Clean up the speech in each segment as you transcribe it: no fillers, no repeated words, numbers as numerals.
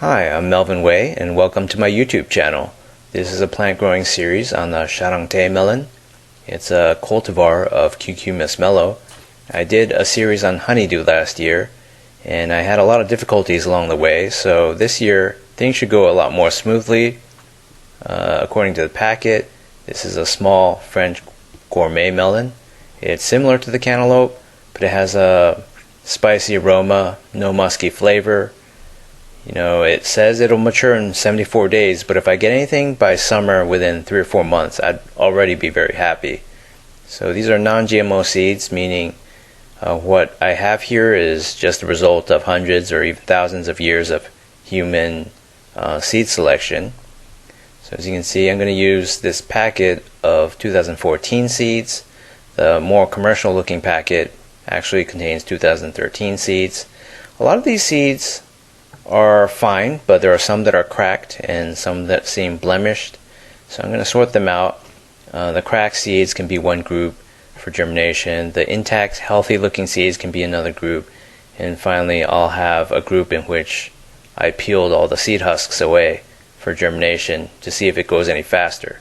Hi, I'm Melvin Way, and welcome to my YouTube channel. This is a plant growing series on the Charentais melon. It's a cultivar of Cucumis melo. I did a series on honeydew last year, and I had a lot of difficulties along the way, so this year things should go a lot more smoothly. According to the packet, this is a small French gourmet melon. It's similar to the cantaloupe, but it has a spicy aroma, no musky flavor. You know, it says it'll mature in 74 days, but if I get anything by summer within 3 or 4 months, I'd already be very happy. So these are non-GMO seeds, meaning what I have here is just a result of hundreds or even thousands of years of human seed selection. So as you can see, I'm going to use this packet of 2014 seeds. The more commercial looking packet actually contains 2013 seeds. A lot of these seeds are fine, but there are some that are cracked and some that seem blemished. So I'm going to sort them out. The cracked seeds can be one group for germination. The intact, healthy looking seeds can be another group. And finally, I'll have a group in which I peeled all the seed husks away for germination to see if it goes any faster.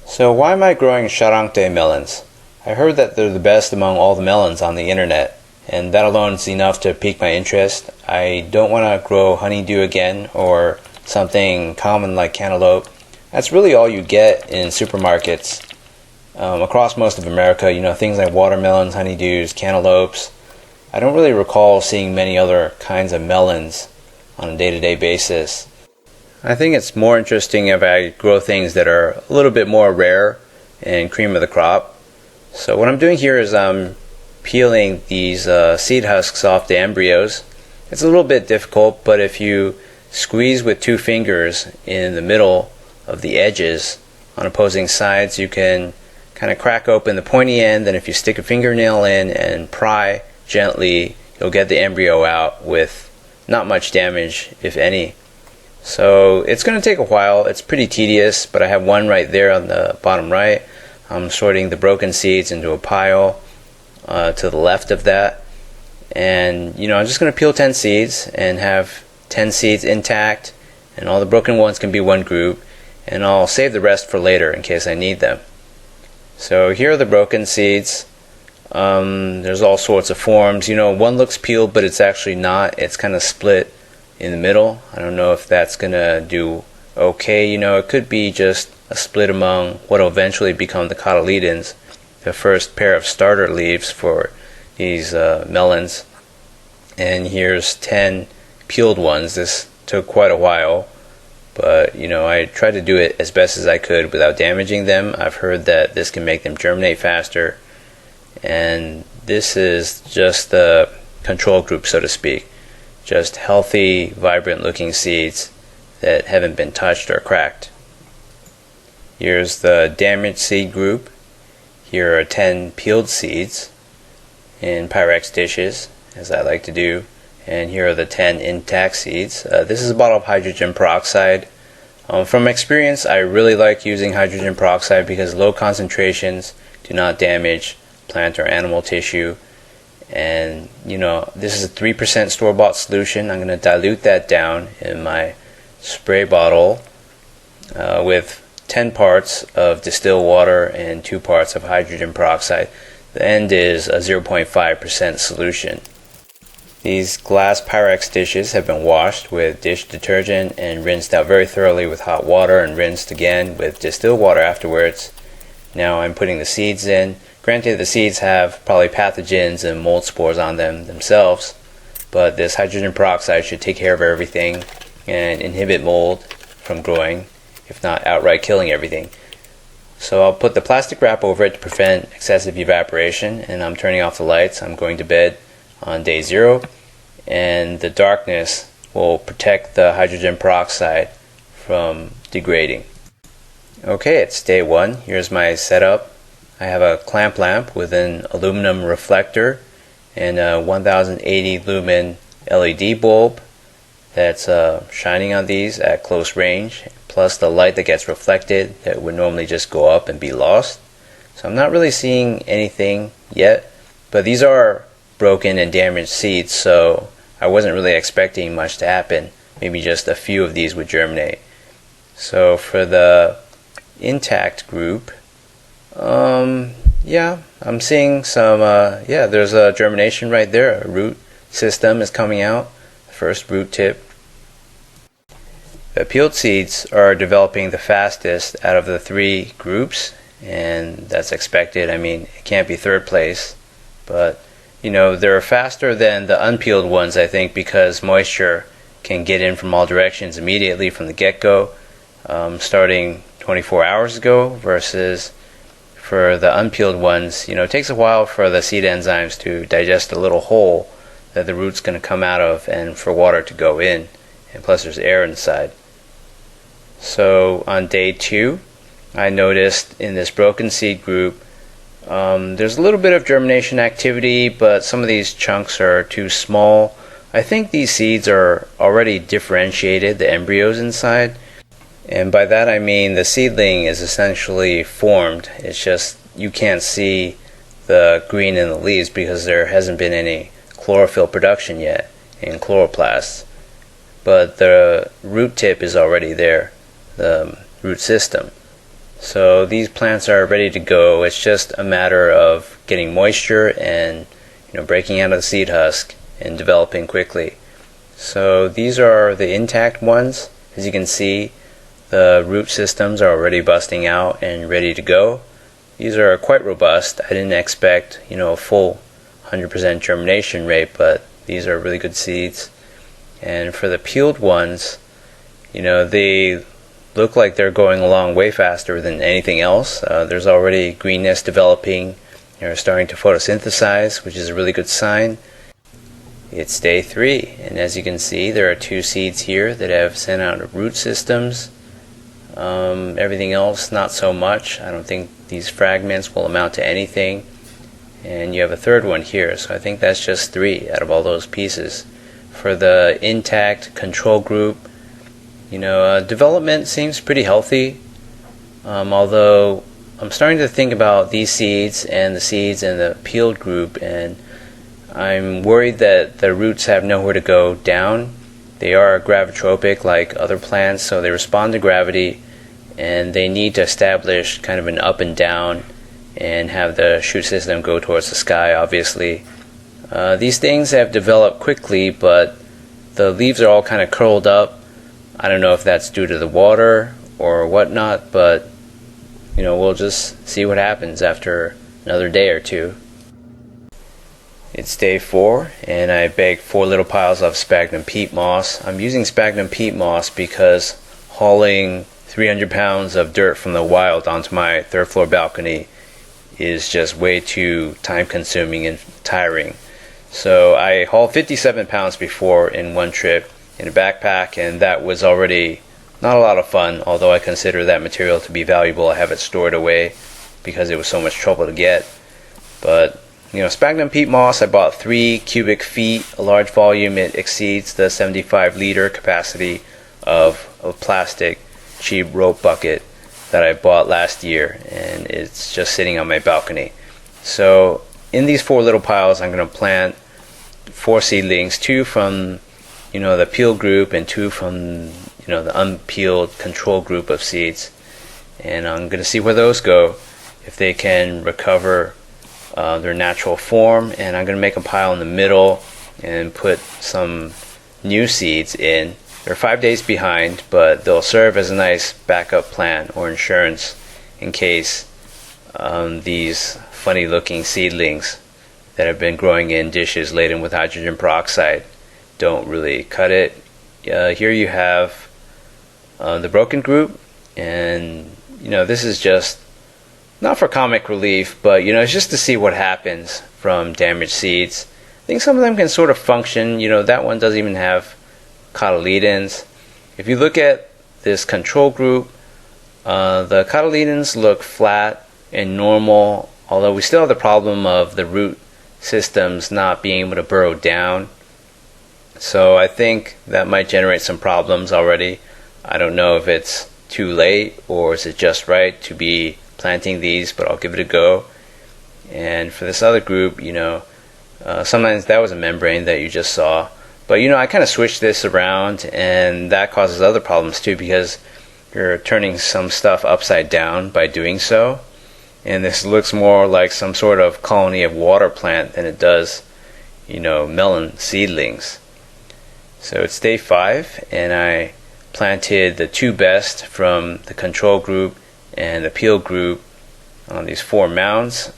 So why am I growing Charentais melons? I heard that they're the best among all the melons on the internet, and that alone is enough to pique my interest. I don't want to grow honeydew again or something common like cantaloupe. That's really all you get in supermarkets across most of America. You know, things like watermelons, honeydews, cantaloupes. I don't really recall seeing many other kinds of melons on a day-to-day basis. I think it's more interesting if I grow things that are a little bit more rare and cream of the crop. So what I'm doing here is I'm peeling these seed husks off the embryos. It's a little bit difficult, but if you squeeze with 2 fingers in the middle of the edges on opposing sides, you can kind of crack open the pointy end, and if you stick a fingernail in and pry gently, you'll get the embryo out with not much damage, if any. So it's going to take a while. It's pretty tedious, but I have one right there on the bottom right. I'm sorting the broken seeds into a pile to the left of that, and you know, I'm just going to peel 10 seeds and have 10 seeds intact, and all the broken ones can be one group, and I'll save the rest for later in case I need them. So here are the broken seeds. There's all sorts of forms. You know, one looks peeled, but it's actually not. It's kind of split in the middle. I don't know if that's going to do okay. You know, it could be just a split among what will eventually become the cotyledons, the first pair of starter leaves for these melons. And here's 10 peeled ones. This took quite a while, but you know, I tried to do it as best as I could without damaging them. I've heard that this can make them germinate faster, and this is just the control group, so to speak. Just healthy, vibrant looking seeds that haven't been touched or cracked. Here's the damaged seed group. Here are 10 peeled seeds in Pyrex dishes, as I like to do. And here are the 10 intact seeds. This is a bottle of hydrogen peroxide. From experience, I really like using hydrogen peroxide because low concentrations do not damage plant or animal tissue. And you know, this is a 3% store-bought solution. I'm going to dilute that down in my spray bottle with 10 parts of distilled water and 2 parts of hydrogen peroxide. The end is a 0.5% solution. These glass Pyrex dishes have been washed with dish detergent and rinsed out very thoroughly with hot water and rinsed again with distilled water afterwards. Now I'm putting the seeds in. Granted, the seeds have probably pathogens and mold spores on them themselves, but this hydrogen peroxide should take care of everything and inhibit mold from growing, if not outright killing everything. So I'll put the plastic wrap over it to prevent excessive evaporation, and I'm turning off the lights. I'm going to bed on day 0, and the darkness will protect the hydrogen peroxide from degrading. Okay, it's day 1. Here's my setup. I have a clamp lamp with an aluminum reflector and a 1080 lumen LED bulb that's shining on these at close range, plus the light that gets reflected that would normally just go up and be lost. So I'm not really seeing anything yet, but these are broken and damaged seeds, so I wasn't really expecting much to happen. maybe just a few of these would germinate. So for the intact group, yeah, I'm seeing some, yeah, there's a germination right there. A root system is coming out, first root tip. The peeled seeds are developing the fastest out of the three groups, and that's expected. I mean, it can't be third place, but you know, they're faster than the unpeeled ones, I think, because moisture can get in from all directions immediately from the get-go, starting 24 hours ago, versus for the unpeeled ones, you know, it takes a while for the seed enzymes to digest the little hole that the root's going to come out of and for water to go in, and plus there's air inside. So on day 2, I noticed in this broken seed group, there's a little bit of germination activity, but some of these chunks are too small. I think these seeds are already differentiated, the embryos inside. And by that I mean the seedling is essentially formed. It's just you can't see the green in the leaves because there hasn't been any chlorophyll production yet in chloroplasts. But the root tip is already there, the root system. So these plants are ready to go. It's just a matter of getting moisture and, you know, breaking out of the seed husk and developing quickly. So these are the intact ones. As you can see, the root systems are already busting out and ready to go. These are quite robust. I didn't expect, you know, a full 100% germination rate, but these are really good seeds. And for the peeled ones, you know, they look like they're going along way faster than anything else. There's already greenness developing. They're starting to photosynthesize, which is a really good sign. It's day 3, and as you can see, there are 2 seeds here that have sent out root systems. Everything else, not so much. I don't think these fragments will amount to anything. And you have a third one here, so I think that's just 3 out of all those pieces. For the intact control group, you know, development seems pretty healthy, although I'm starting to think about these seeds and the seeds in the peeled group, and I'm worried that the roots have nowhere to go down. They are gravitropic like other plants, so they respond to gravity, and they need to establish kind of an up and down and have the shoot system go towards the sky, obviously. These things have developed quickly, but the leaves are all kind of curled up. I don't know if that's due to the water or whatnot, but you know, we'll just see what happens after another day or 2. It's day 4, and I baked 4 little piles of sphagnum peat moss. I'm using sphagnum peat moss because hauling 300 pounds of dirt from the wild onto my 3rd floor balcony is just way too time consuming and tiring. So I hauled 57 pounds before in one trip in a backpack, and that was already not a lot of fun, although I consider that material to be valuable. I have it stored away because it was so much trouble to get. But you know, sphagnum peat moss, I bought 3 cubic feet, a large volume. It exceeds the 75 liter capacity of a plastic cheap rope bucket that I bought last year, and it's just sitting on my balcony. So in these 4 little piles, I'm going to plant 4 seedlings, 2 from, you know, the peeled group and 2 from, you know, the unpeeled control group of seeds. And I'm going to see where those go, if they can recover their natural form. And I'm going to make a pile in the middle and put some new seeds in. They're 5 days behind, but they'll serve as a nice backup plan or insurance in case these funny looking seedlings that have been growing in dishes laden with hydrogen peroxide don't really cut it. Here you have the broken group, and you know, this is just not for comic relief, but you know, it's just to see what happens from damaged seeds. I think some of them can sort of function. You know, that one doesn't even have cotyledons. If you look at this control group, the cotyledons look flat and normal, although we still have the problem of the root systems not being able to burrow down. So I think that might generate some problems already. I don't know if it's too late or is it just right to be planting these, but I'll give it a go. And for this other group, you know, sometimes that was a membrane that you just saw. But I kind of switched this around, and that causes other problems too, because you're turning some stuff upside down by doing so. And this looks more like some sort of colony of water plant than it does, melon seedlings. So it's day 5, and I planted the 2 best from the control group and the peel group on these 4 mounds.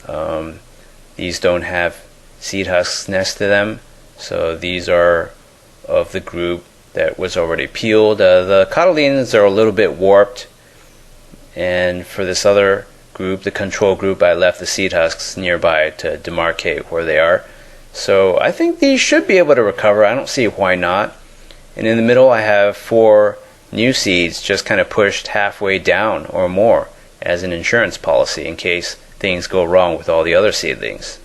These don't have seed husks next to them, so these are of the group that was already peeled. The cotyledons are a little bit warped, and for this other group, the control group, I left the seed husks nearby to demarcate where they are. So I think these should be able to recover. I don't see why not. And in the middle I have 4 new seeds just kind of pushed halfway down or more as an insurance policy in case things go wrong with all the other seedlings.